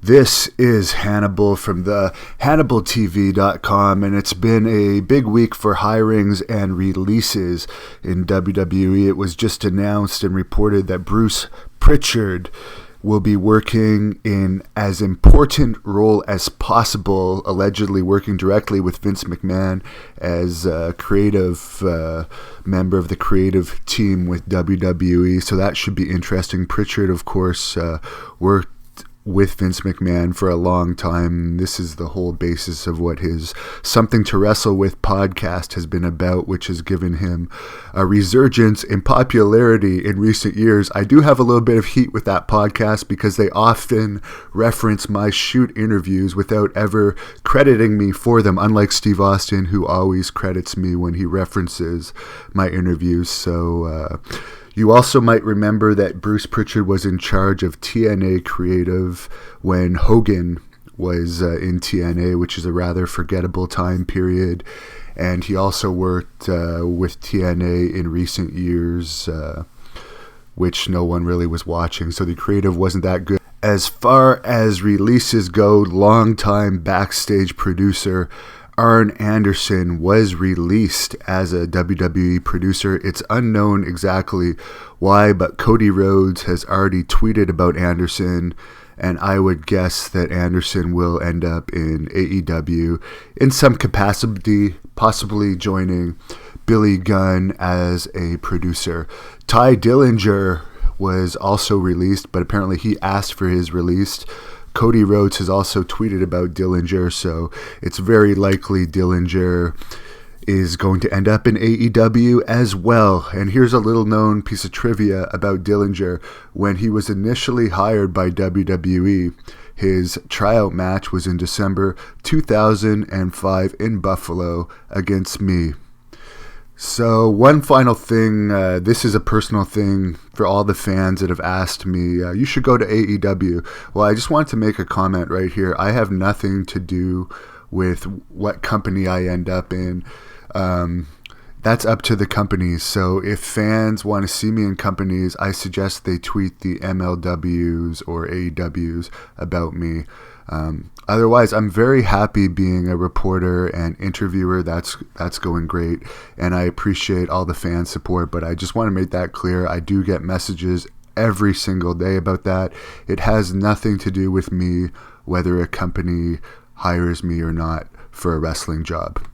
This is Hannibal from the HannibalTV.com, and it's been a big week for hirings and releases in WWE. It was just announced and reported that Bruce Prichard will be working in as important role as possible, allegedly working directly with Vince McMahon as a creative member of the creative team with WWE. So that should be interesting. Prichard, of course, worked with Vince McMahon for a long time. This is the whole basis of what his Something to Wrestle With podcast has been about, which has given him a resurgence in popularity in recent years. I do have a little bit of heat with that podcast because they often reference my shoot interviews without ever crediting me for them, unlike Steve Austin, who always credits me when he references my interviews. So you also might remember that Bruce Prichard was in charge of TNA Creative when Hogan was in TNA, which is a rather forgettable time period. And he also worked with TNA in recent years, which no one really was watching. So the creative wasn't that good. As far as releases go, longtime backstage producer Arn Anderson was released as a WWE producer. It's unknown exactly why, but Cody Rhodes has already tweeted about Anderson, and I would guess that Anderson will end up in AEW in some capacity, possibly joining Billy Gunn as a producer. Ty DIllinger was also released, but apparently he asked for his release. Cody Rhodes has also tweeted about DIllinger, so it's very likely DIllinger is going to end up in AEW as well. And here's a little known piece of trivia about DIllinger. When he was initially hired by WWE, his tryout match was in December 2005 in Buffalo against me. So one final thing, this is a personal thing for all the fans that have asked me, you should go to AEW. Well, I just wanted to make a comment right here. I have nothing to do with what company I end up in. That's up to the companies. So if fans want to see me in companies, I suggest they tweet the MLWs or AEWs about me. Otherwise, I'm very happy being a reporter and interviewer. That's going great, and I appreciate all the fan support, but I just want to make that clear. I do get messages every single day about that. It has nothing to do with me, whether a company hires me or not for a wrestling job.